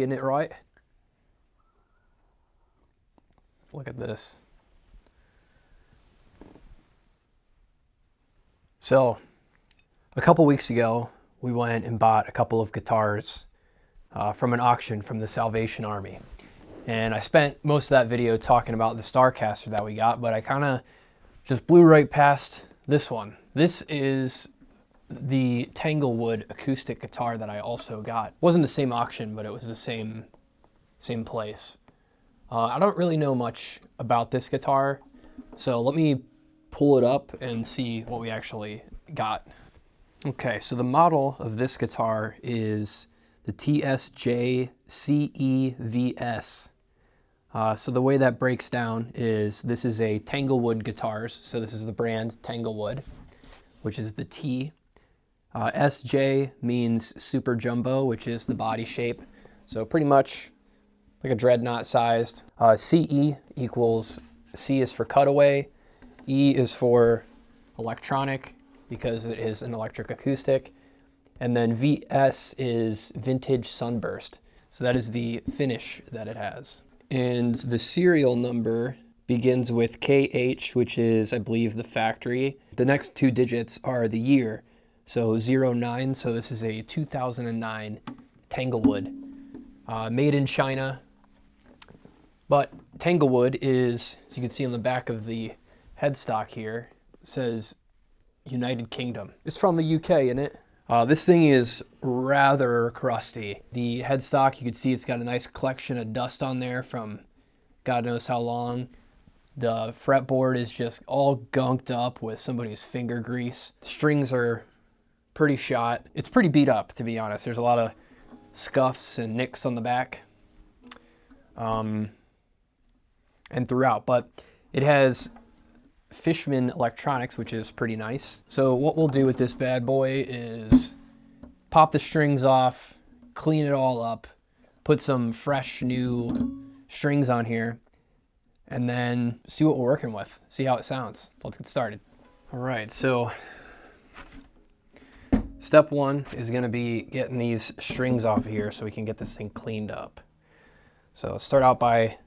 Getting it right? Look at this. So, a couple weeks ago, we went and bought a couple of guitars from an auction from the Salvation Army. And I spent most of that video talking about the Starcaster that we got, but I kind of just blew right past this one. This is the Tanglewood acoustic guitar that I also got. It wasn't the same auction, but it was the same place. I don't really know much about this guitar, so let me pull it up and see what we actually got. Okay, so the model of this guitar is the TSJCEVS. So the way that breaks down is this is a Tanglewood guitars, so this is the brand Tanglewood, which is the T. SJ means super jumbo, which is the body shape, so pretty much like a dreadnought sized. CE equals, C is for cutaway, E is for electronic because it is an electric acoustic, and then VS is vintage sunburst. So that is the finish that it has. And the serial number begins with KH, which is, I believe, the factory. The next two digits are the year, so 09, so this is a 2009 Tanglewood, made in China. But Tanglewood is, as you can see on the back of the headstock here, it says United Kingdom. It's from the UK, isn't it? This thing is rather crusty. The headstock, you can see it's got a nice collection of dust on there from God knows how long. The fretboard is just all gunked up with somebody's finger grease. The strings are pretty shot. It's pretty beat up, to be honest. There's a lot of scuffs and nicks on the back and throughout, but it has Fishman electronics, which is pretty nice. So what we'll do with this bad boy is pop the strings off, clean it all up, put some fresh new strings on here, and then see what we're working with, see how it sounds. Let's get started. All right, so step one is gonna be getting these strings off of here so we can get this thing cleaned up. So start out by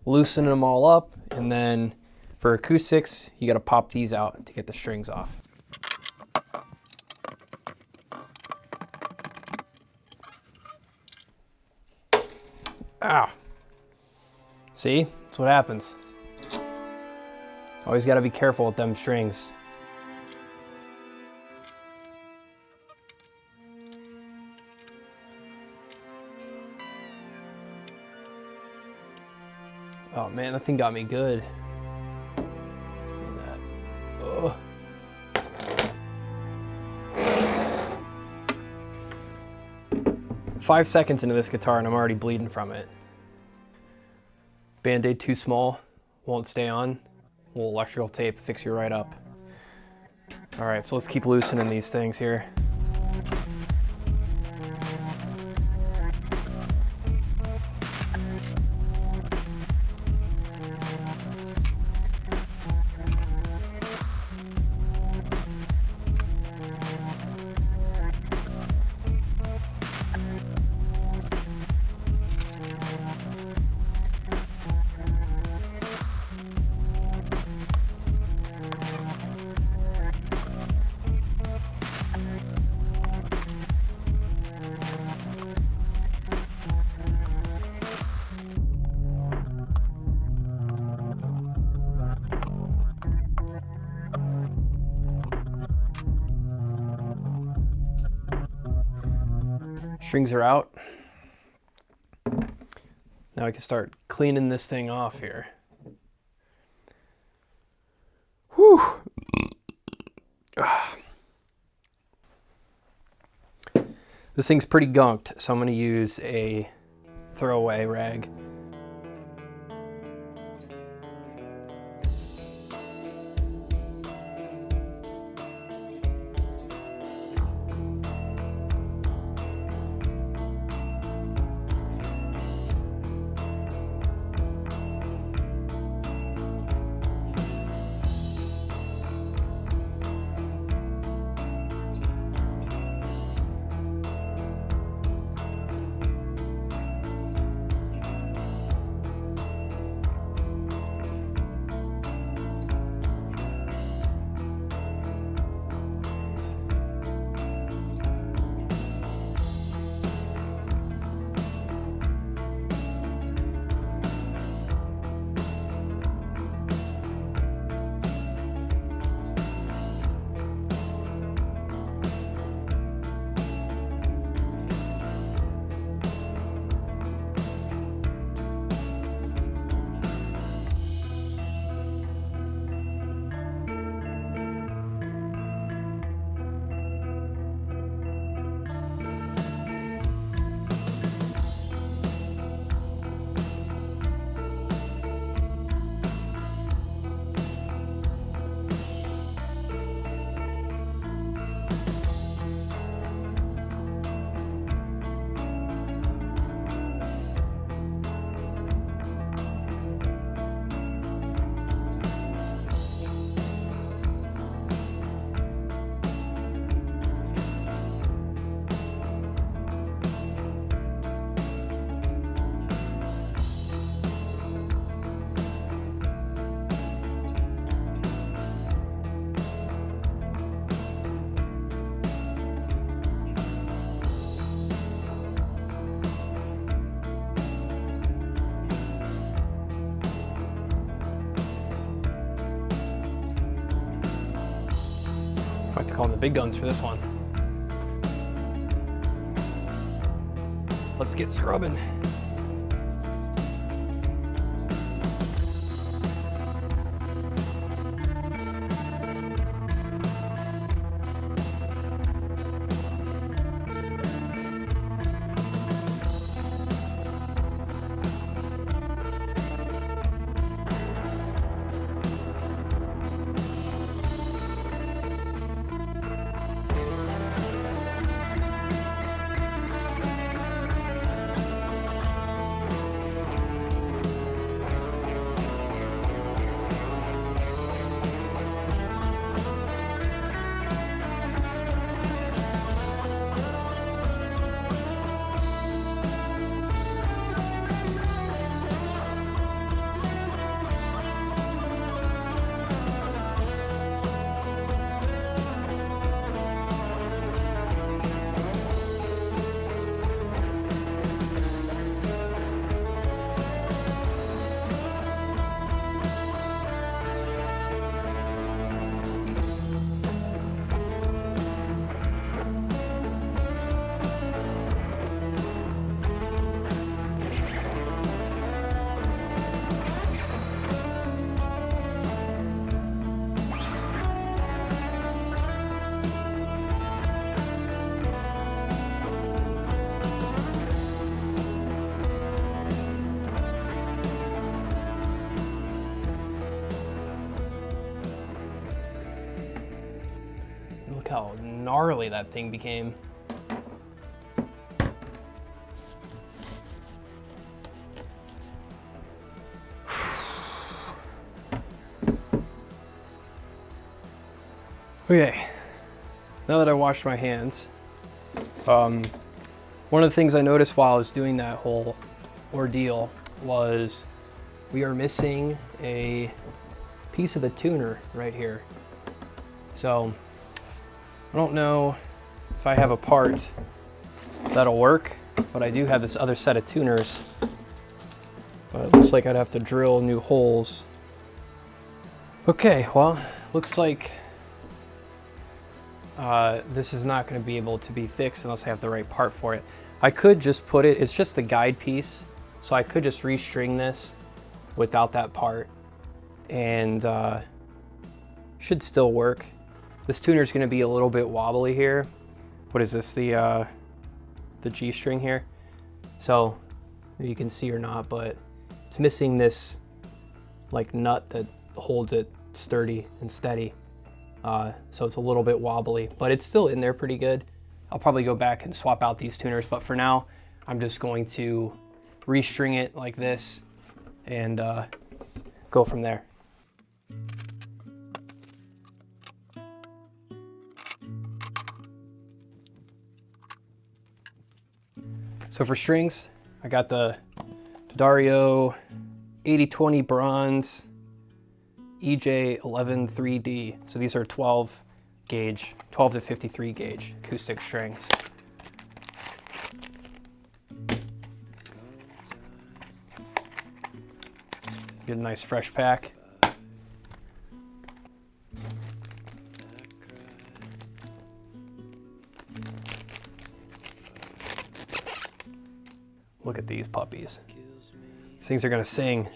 loosening them all up, and then for acoustics, you gotta pop these out to get the strings off. Ah, see, that's what happens. Always gotta be careful with them strings. Oh man, that thing got me good. Look at that. Ugh. 5 seconds into this guitar and I'm already bleeding from it. Band-Aid too small, won't stay on. A little electrical tape, fix you right up. All right, so let's keep loosening these things here. Strings are out. Now I can start cleaning this thing off here. Whew. This thing's pretty gunked, so I'm gonna use a throwaway rag. calling the big guns for this one. Let's get scrubbing. Look how gnarly that thing became. Okay, now that I washed my hands, one of the things I noticed while I was doing that whole ordeal was we are missing a piece of the tuner right here. So I don't know if I have a part that'll work, but I do have this other set of tuners. But it looks like I'd have to drill new holes. Okay, well, looks like this is not going to be able to be fixed unless I have the right part for it. I could just put it, it's just the guide piece, so I could just restring this without that part, and should still work. This tuner is going to be a little bit wobbly here. What is this, the G string here? So you can see or not, but it's missing this like nut that holds it sturdy and steady. So it's a little bit wobbly, but it's still in there pretty good. I'll probably go back and swap out these tuners, but for now, I'm just going to restring it like this and go from there. So for strings, I got the Dario 8020 bronze EJ11 3D. So these are 12 gauge, 12 to 53 gauge acoustic strings. Get a nice fresh pack. Look at these puppies. These things are gonna sing.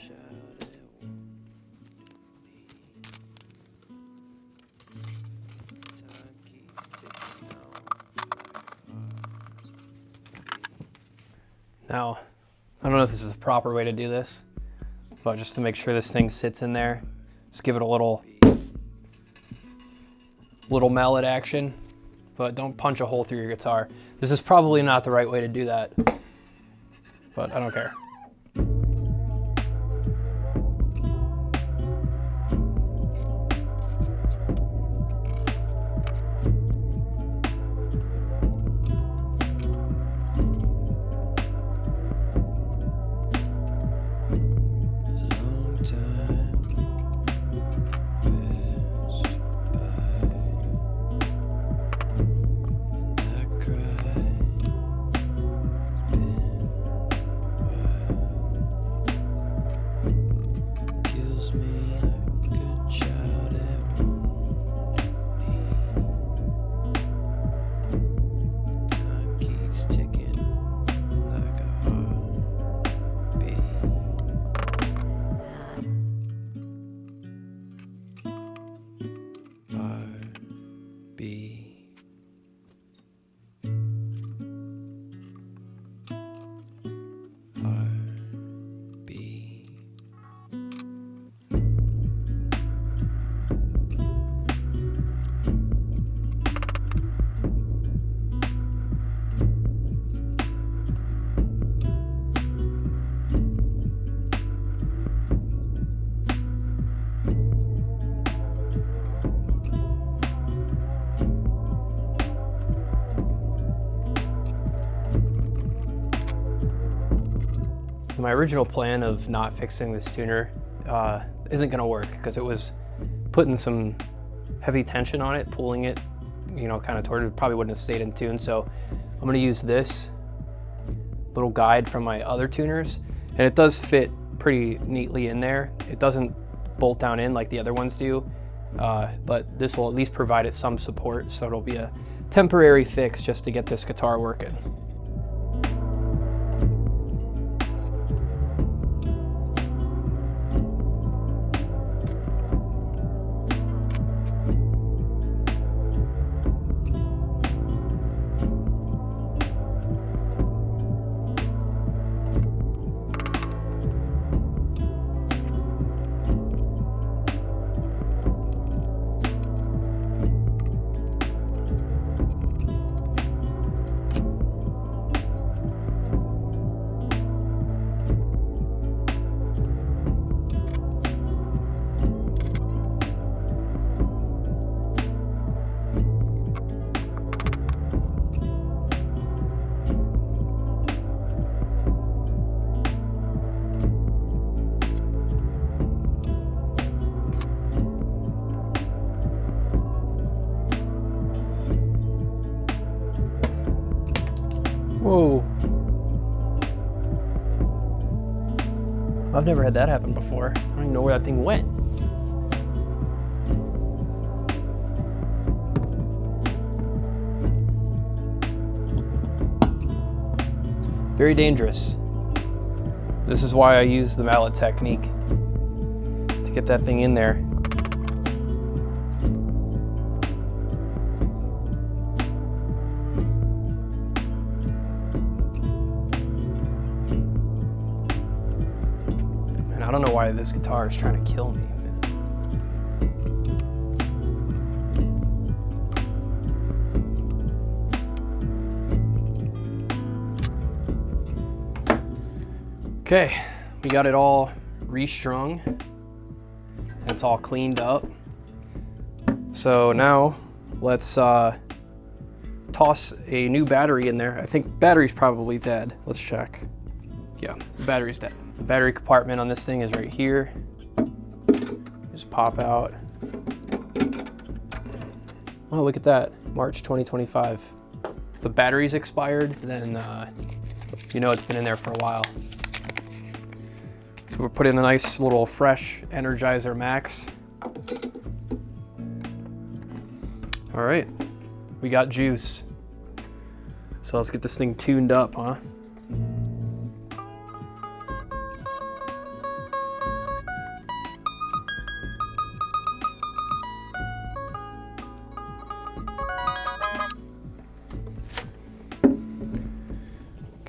Now, I don't know if this is the proper way to do this, but just to make sure this thing sits in there, just give it a little mallet action, but don't punch a hole through your guitar. This is probably not the right way to do that, but I don't care. My original plan of not fixing this tuner isn't gonna work because it was putting some heavy tension on it, pulling it, you know, kind of toward it. Probably wouldn't have stayed in tune. So I'm gonna use this little guide from my other tuners, and it does fit pretty neatly in there. It doesn't bolt down in like the other ones do, but this will at least provide it some support. So it'll be a temporary fix just to get this guitar working. Whoa. I've never had that happen before. I don't even know where that thing went. Very dangerous. This is why I use the mallet technique, to get that thing in there. I don't know why this guitar is trying to kill me. Okay, we got it all restrung. It's all cleaned up. So now let's toss a new battery in there. I think battery's probably dead. Let's check. Yeah, the battery's dead. The battery compartment on this thing is right here. Just pop out. Oh, look at that, March 2025. If the battery's expired, then you know it's been in there for a while. So we're putting a nice little fresh Energizer Max. All right, we got juice. So let's get this thing tuned up, huh?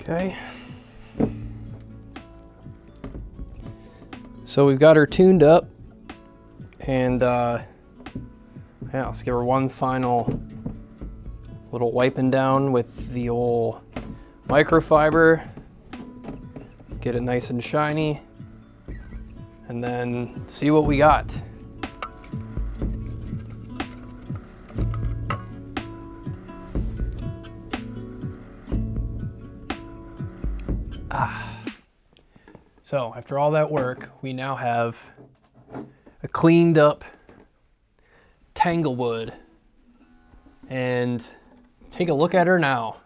Okay. So we've got her tuned up, and yeah, let's give her one final little wiping down with the old microfiber. Get it nice and shiny, and then see what we got. So after all that work, we now have a cleaned up Tanglewood. And take a look at her now.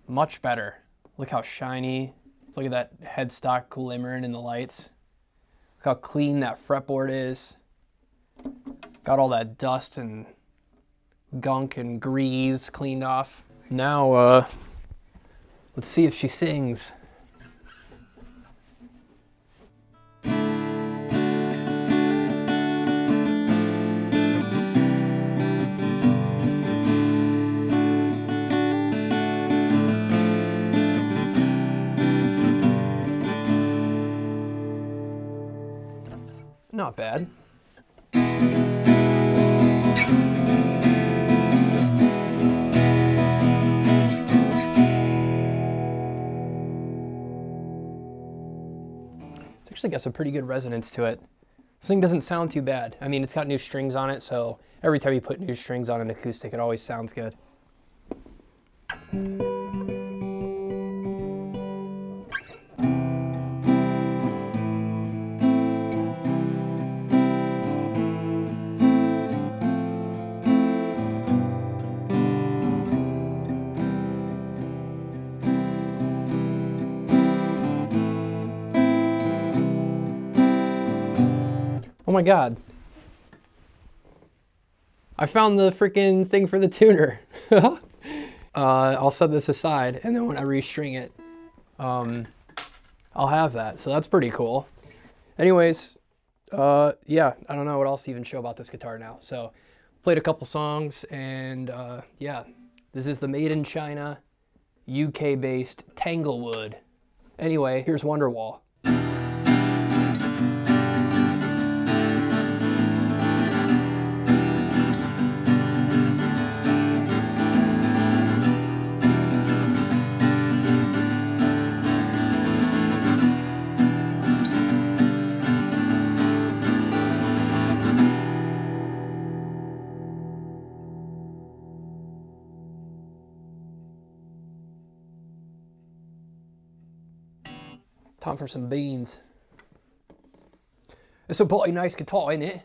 Much better. Look how shiny. Look at that headstock glimmering in the lights. Look how clean that fretboard is. Got all that dust and gunk and grease cleaned off. Now, let's see if she sings. Not bad. It's actually got some pretty good resonance to it. This thing doesn't sound too bad. I mean, it's got new strings on it, so every time you put new strings on an acoustic, it always sounds good. my God. I found the freaking thing for the tuner. I'll set this aside, and then when I restring it, I'll have that. So that's pretty cool. Anyways, yeah, I don't know what else to even show about this guitar now. So played a couple songs, and yeah, this is the made in China, UK-based Tanglewood. Anyway, here's Wonderwall. Time for some beans. It's a bloody nice guitar, isn't it?